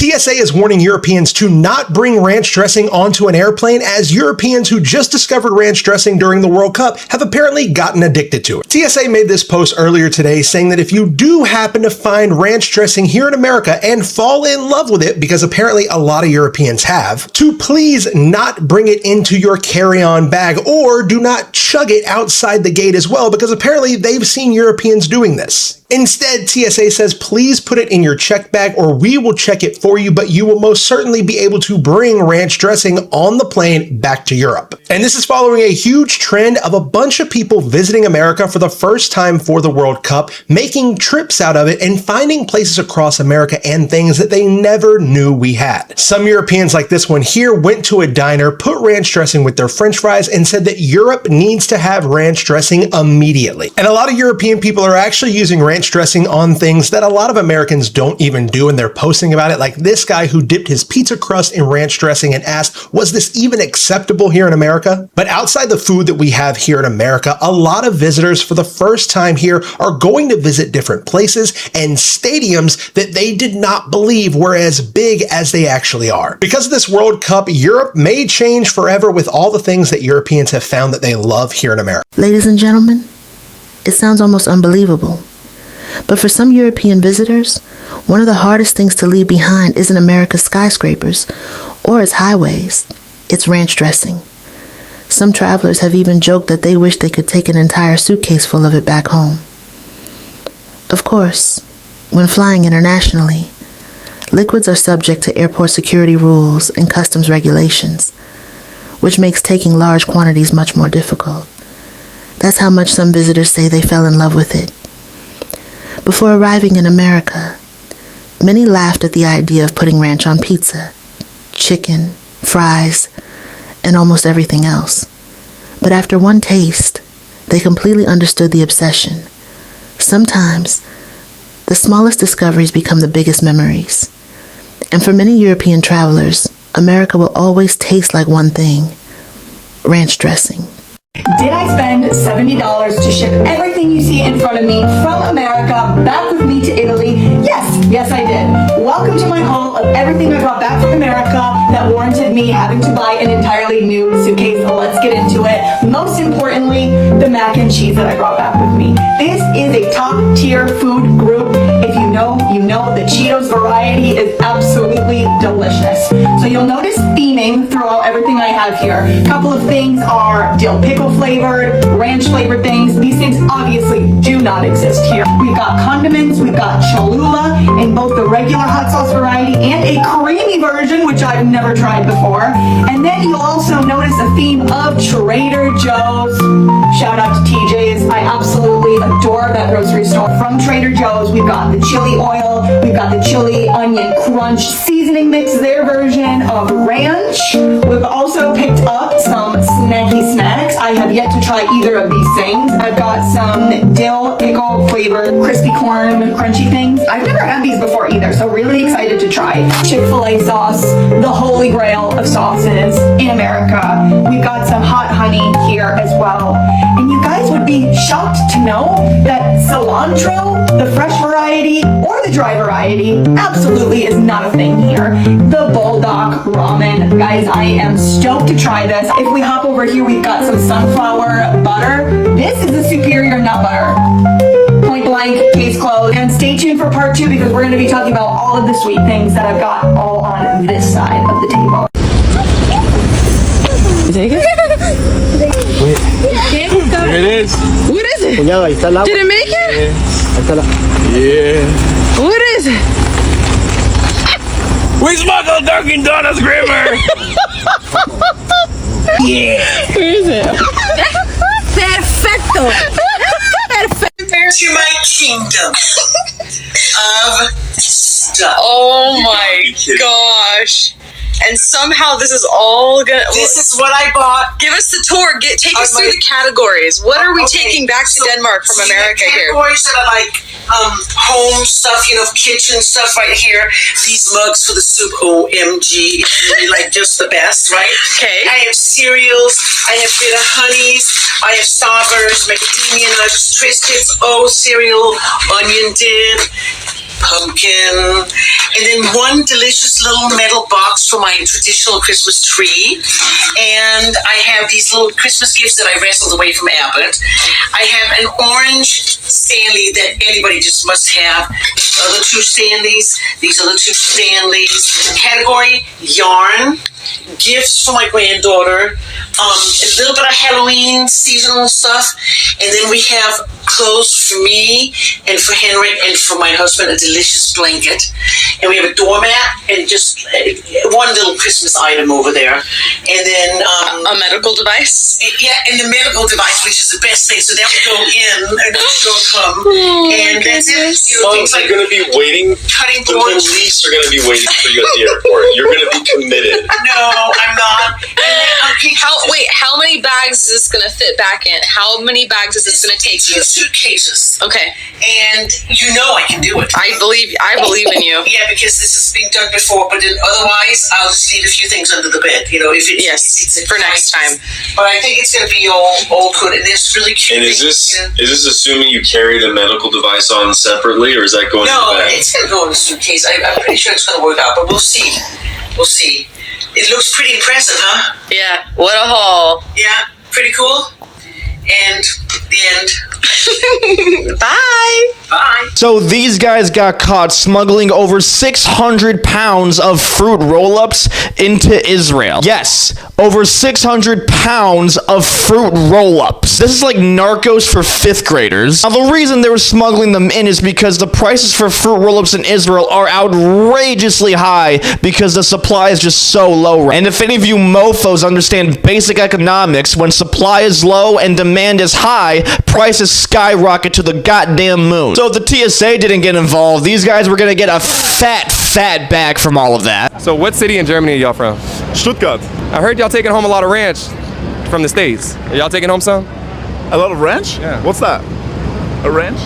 TSA is warning Europeans to not bring ranch dressing onto an airplane, as Europeans who just discovered ranch dressing during the World Cup have apparently gotten addicted to it. TSA made this post earlier today saying that if you do happen to find ranch dressing here in America and fall in love with it, because apparently a lot of Europeans have, to please not bring it into your carry-on bag, or do not chug it outside the gate as well, because apparently they've seen Europeans doing this. Instead, TSA says please put it in your check bag or we will check it for you, but you will most certainly be able to bring ranch dressing on the plane back to Europe. And this is following a huge trend of a bunch of people visiting America for the first time for the World Cup, making trips out of it and finding places across America and things that they never knew we had. Some Europeans like this one here went to a diner, put ranch dressing with their French fries, and said that Europe needs to have ranch dressing immediately. And a lot of European people are actually using ranch dressing on things that a lot of Americans don't even do, and they're posting about it, like this guy who dipped his pizza crust in ranch dressing and asked, was this even acceptable here in America? But outside the food that we have here in America, a lot of visitors for the first time here are going to visit different places and stadiums that they did not believe were as big as they actually are. Because of this World Cup, Europe may change forever with all the things that Europeans have found that they love here in America. Ladies and gentlemen, it sounds almost unbelievable. But for some European visitors, one of the hardest things to leave behind isn't America's skyscrapers or its highways, it's ranch dressing. Some travelers have even joked that they wish they could take an entire suitcase full of it back home. Of course, when flying internationally, liquids are subject to airport security rules and customs regulations, which makes taking large quantities much more difficult. That's how much some visitors say they fell in love with it. Before arriving in America, many laughed at the idea of putting ranch on pizza, chicken, fries, and almost everything else. But after one taste, they completely understood the obsession. Sometimes, the smallest discoveries become the biggest memories. And for many European travelers, America will always taste like one thing: ranch dressing. Did I spend $70 to ship everything you see in front of me from America back with me to Italy? Yes I did. Welcome to my haul of everything I brought back from America that warranted me having to buy an entirely new suitcase. Let's get into it. Most importantly, the mac and cheese that I brought back with me. This is a top tier food group. If you know, you know. The Cheetos variety is absolutely delicious. So you'll notice theming throughout everything I have here. A couple of things are dill pickle flavored, ranch flavored things. These things obviously do not exist here. We've got condiments, we've got Cholula in both the regular hot sauce variety and a creamy version, which I've never tried before. And then you'll also notice a theme of Trader Joe's. Shout out to TJ's. I absolutely adore that grocery store. From Trader Joe's, we've got the chili oil, we've got the chili onion crunch seasoning mix, their version of ranch. We've also picked up some snacky snacks. I have yet to try either of these things. I've got some dill pickle flavored crispy corn crunchy things. I've never had these before either, so really excited to try. Chick-fil-A sauce, the holy grail of sauces in America. We've got some hot honey here as well. And you guys would be shocked to know that cilantro, the fresh variety or the dry variety, absolutely is not a thing here. The bulldog ramen. Guys, I am stoked to try this. If we hop over here, we've got some sunflower butter. This is the superior nut butter. Point blank, case closed. And stay tuned for part 2 because we're going to be talking about all of the sweet things that I've got all on this side of the table. You take it? Wait. Here it is. What is it? Did it make it? Yeah. What is it? We smuggled Dunkin' Donuts Grimmer. Yeah. Where is it? Perfecto. To my kingdom of stuff. Oh my gosh. And somehow this is all gonna... This is what I bought. Give us the tour. Take us through the categories. What are we taking back to Denmark from America here? Categories that are like home stuff, you know, kitchen stuff right here. These mugs for the soup, OMG. It's really like just the best, right? Okay. I have cereals. I have bitter honeys. I have Starburst, macadamia nuts, Triscuits, cereal, onion dip. pumpkin, and then one delicious little metal box for my traditional Christmas tree. And I have these little Christmas gifts that I wrestled away from Abbott. I have an orange Stanley that anybody just must have. These are the two Stanleys. These are the two Stanleys. Category yarn. Gifts for my granddaughter, a little bit of Halloween seasonal stuff, and then we have clothes for me and for Henry and for my husband, a delicious blanket, and we have a doormat and just one little Christmas item over there, and then a medical device. Yeah, and the medical device, which is the best thing. So that would go in and the store come, and that's it. You know, Moms are going to be waiting. Cutting The boards. police are going to be waiting for you at the airport. You're going to be committed. No, I'm not. How many bags is this gonna fit back in? How many bags is this gonna take you? 2 suitcases. Okay. And you know I can do it. I believe in you. Yeah, because this has been done before, but then otherwise I'll just leave a few things under the bed, you know, if it's for next time. But I think it's gonna be all good, and there's really cute And is things, this assuming you carry the medical device on separately, or is that going in No, the bag? it's gonna go in the suitcase. I'm pretty sure it's gonna work out, but we'll see. We'll see. It looks pretty impressive, huh? Yeah. What a haul. Yeah, pretty cool. And the end. Bye. Bye. So these guys got caught smuggling over 600 pounds of fruit roll-ups into Israel. Yes, over 600 pounds of fruit roll-ups. This is like Narcos for 5th graders. Now the reason they were smuggling them in is because the prices for fruit roll-ups in Israel are outrageously high because the supply is just so low. And if any of you mofos understand basic economics, when supply is low and demand is high, prices skyrocket to the goddamn moon. So if the TSA didn't get involved, these guys were gonna get a fat bag from all of that. So what city in Germany are y'all from? Stuttgart. I heard y'all taking home a lot of ranch from the States. Are y'all taking home some? A lot of ranch? Yeah. What's that? A ranch?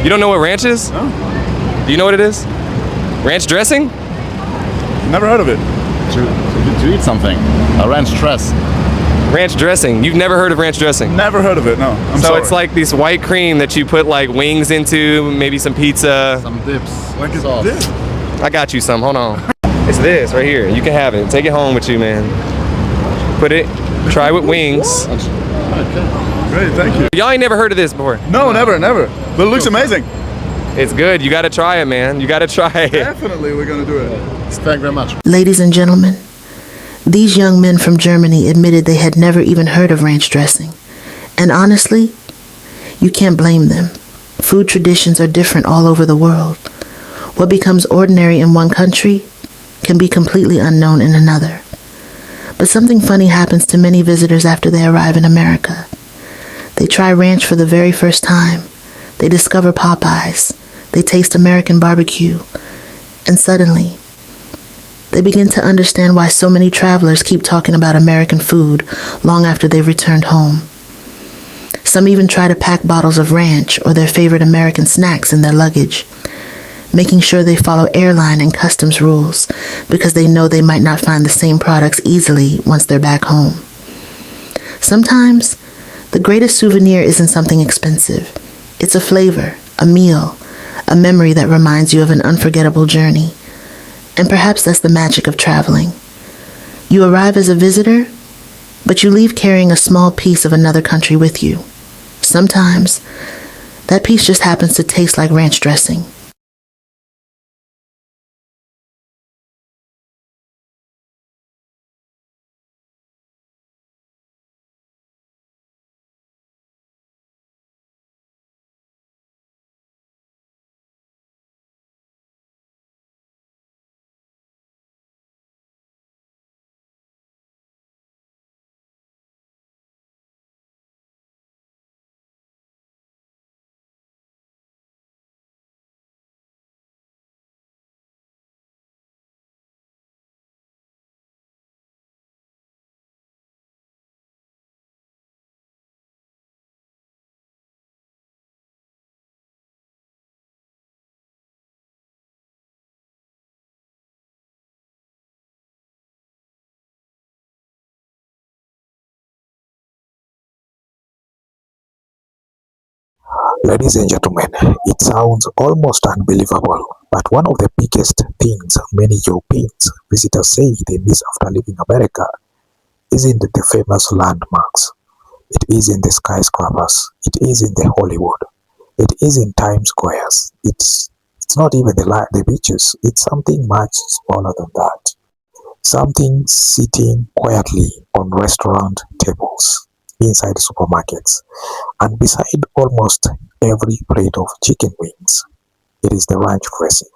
You don't know what ranch is? No. Do you know what it is? Ranch dressing? Never heard of it. To eat something. A ranch dress. Ranch dressing. You've never heard of ranch dressing? Never heard of it, no. I'm so sorry. it's like this white cream that you put like wings into, maybe some pizza. Some dips. Like a sauce. dip. I got you some. Hold on. It's this right here. You can have it. Take it home with you, man. Put it. Try with wings. Great, thank you. Y'all ain't never heard of this before? No, never. But it looks amazing. It's good. You got to try it, man. You got to try it. Definitely we're gonna do it. Thank you very much. Ladies and gentlemen, these young men from Germany admitted they had never even heard of ranch dressing. And honestly, you can't blame them. Food traditions are different all over the world. What becomes ordinary in one country can be completely unknown in another. But something funny happens to many visitors after they arrive in America. They try ranch for the very first time. They discover Popeyes. They taste American barbecue. And suddenly, they begin to understand why so many travelers keep talking about American food long after they've returned home. Some even try to pack bottles of ranch or their favorite American snacks in their luggage, making sure they follow airline and customs rules because they know they might not find the same products easily once they're back home. Sometimes, the greatest souvenir isn't something expensive. It's a flavor, a meal, a memory that reminds you of an unforgettable journey. And perhaps that's the magic of traveling. You arrive as a visitor, but you leave carrying a small piece of another country with you. Sometimes, that piece just happens to taste like ranch dressing. Ladies and gentlemen, it sounds almost unbelievable, but one of the biggest things many Europeans visitors say they miss after leaving America isn't the famous landmarks. It isn't the skyscrapers. It isn't the Hollywood. It isn't Times Squares. It's not even the beaches. It's something much smaller than that. Something sitting quietly on restaurant tables, inside supermarkets, and beside almost every plate of chicken wings. It is the ranch dressing.